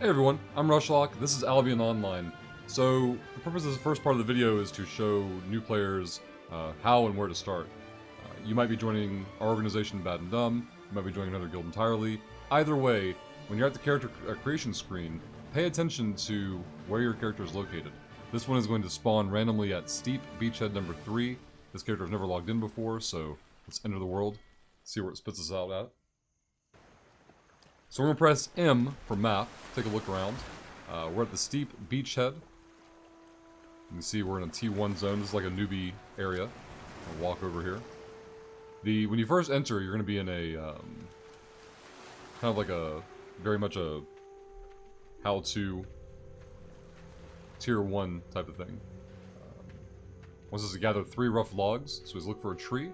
Hey everyone, I'm Rushlock, this is Albion Online. So, the purpose of the first part of the video is to show new players how and where to start. You might be joining our organization Bad and Dumb, you might be joining another guild entirely. Either way, when you're at the character creation screen, pay attention to where your character is located. This one is going to spawn randomly at Steep Beachhead number 3. This character has never logged in before, so let's enter the world, see where it spits us out at. So we're going to press M for map, take a look around. We're at the Steep Beachhead. You can see we're in a T1 zone. This is like a newbie area. I'll walk over here. When you first enter, you're going to be in a kind of like a very much a how-to tier 1 type of thing. Wants us to gather 3 rough logs, so let's look for a tree.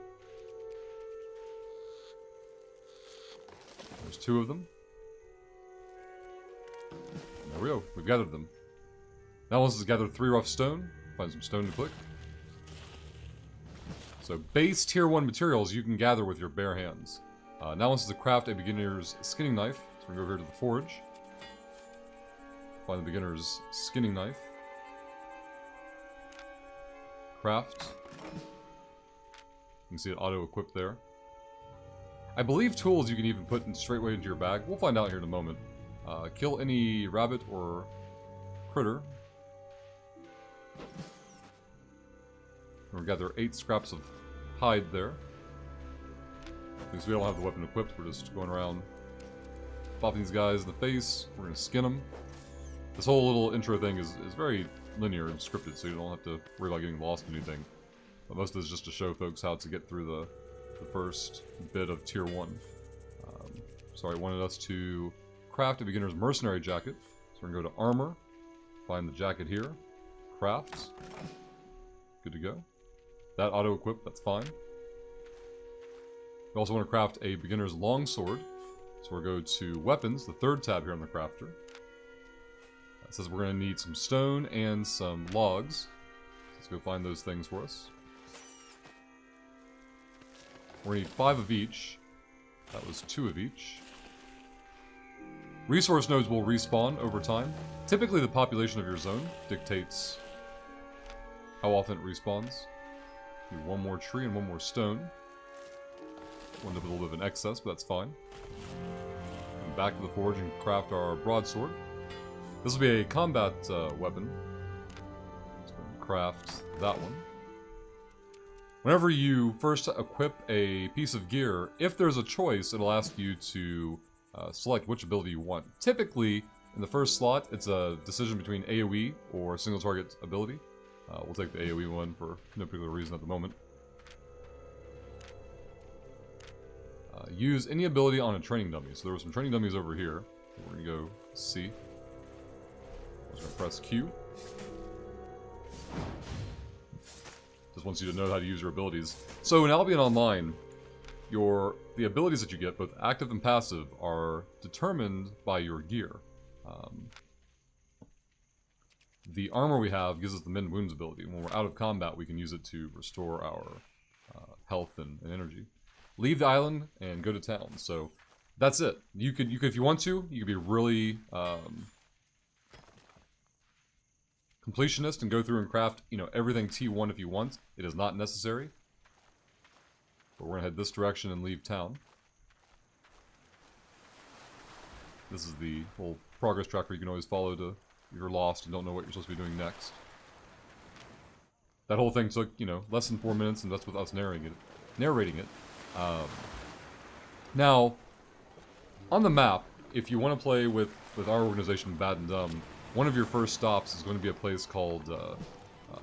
There's 2 of them. There we go, we've gathered them. Now wants us to gather 3 rough stone, find some stone to click. So base tier 1 materials you can gather with your bare hands. Now wants us to craft a beginner's skinning knife, so we're going to go over here to the forge. Find the beginner's skinning knife. Craft. You can see it auto-equipped there. I believe tools you can even put straight away into your bag. We'll find out here in a moment. Kill any rabbit or critter. We'll gather 8 scraps of hide there. Because we don't have the weapon equipped, we're just going around popping these guys in the face. We're going to skin them. This whole little intro thing is very linear and scripted, so you don't have to worry about getting lost in anything. But most of this is just to show folks how to get through the first bit of tier 1. Sorry, it wanted us to craft a beginner's mercenary jacket. So we're going to go to armor, find the jacket here, craft, good to go. That auto-equip, that's fine. We also want to craft a beginner's longsword. So we'll go to weapons, the 3rd tab here on the crafter. It says we're going to need some stone and some logs. Let's go find those things for us. We're going to need 5 of each. That was 2 of each. Resource nodes will respawn over time. Typically the population of your zone dictates how often it respawns. Need 1 more tree and 1 more stone. We'll end up with a little bit of an excess, but that's fine. And back to the forge and craft our broadsword. This will be a combat weapon. So we're going to craft that one. Whenever you first equip a piece of gear, if there's a choice, it'll ask you to select which ability you want. Typically, in the first slot, it's a decision between AoE or single target ability. We'll take the AoE one for no particular reason at the moment. Use any ability on a training dummy. So there were some training dummies over here. We're going to go C. I'm just going to press Q. Just wants you to know how to use your abilities. So in Albion Online, the abilities that you get, both active and passive, are determined by your gear. The armor we have gives us the Mend Wounds ability. When we're out of combat, we can use it to restore our health and energy. Leave the island and go to town. So that's it. You could, if you want to, you could be really completionist and go through and craft, everything T1 if you want. It is not necessary. But we're going to head this direction and leave town. This is the whole progress tracker you can always follow if you're lost and don't know what you're supposed to be doing next. That whole thing took, less than 4 minutes, and that's with us narrating it. Now, on the map, if you want to play with our organization, Bad and Dumb, one of your first stops is going to be a place called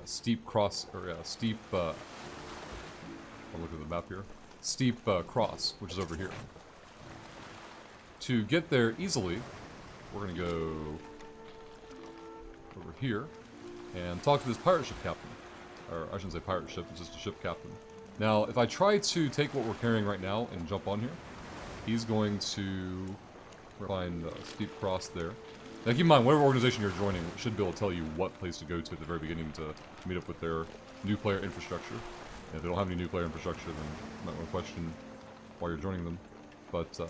Steep Cross, or Steep... I'll look at the map here. Steep Cross, which is over here. To get there easily, we're going to go over here and talk to this pirate ship captain. Or I shouldn't say pirate ship, it's just a ship captain. Now, if I try to take what we're carrying right now and jump on here, he's going to find Steep Cross there. Now keep in mind, whatever organization you're joining should be able to tell you what place to go to at the very beginning to meet up with their new player infrastructure. And if they don't have any new player infrastructure, then you might want to question why you're joining them. But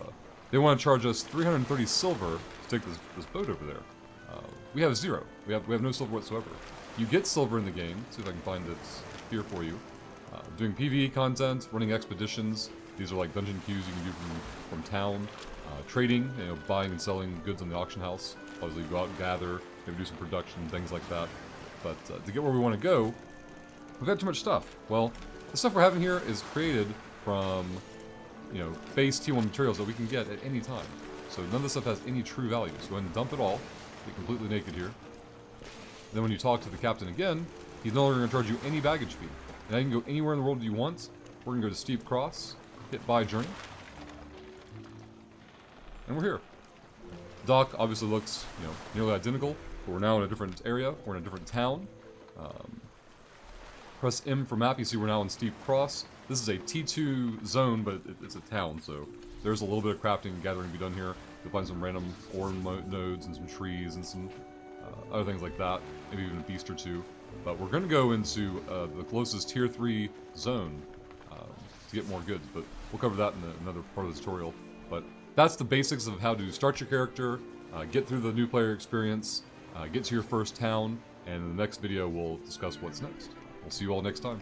They want to charge us 330 silver to take this boat over there. We have 0. We have no silver whatsoever. You get silver in the game. See if I can find it here for you. Doing PvE content, running expeditions. These are like dungeon queues you can do from town. Trading, buying and selling goods on the auction house. Obviously, go out and gather, maybe do some production, things like that. But to get where we want to go, we've got too much stuff. Well, the stuff we're having here is created from, base T1 materials that we can get at any time. So none of this stuff has any true value. So go ahead and dump it all. Get completely naked here. Then when you talk to the captain again, he's no longer going to charge you any baggage fee. Now you can go anywhere in the world you want. We're going to go to Steep Cross, hit Buy Journey. And we're here. Dock obviously looks, nearly identical, but we're now in a different area. We're in a different town. Press M for map. You see we're now in Steep Cross. This is a T2 zone, but it's a town, so there's a little bit of crafting and gathering to be done here. You'll find some random ore nodes and some trees and some other things like that. Maybe even a beast or two. But we're going to go into the closest Tier 3 zone to get more goods, but we'll cover that in another part of the tutorial. But that's the basics of how to start your character, get through the new player experience, get to your first town, and in the next video we'll discuss what's next. We'll see you all next time.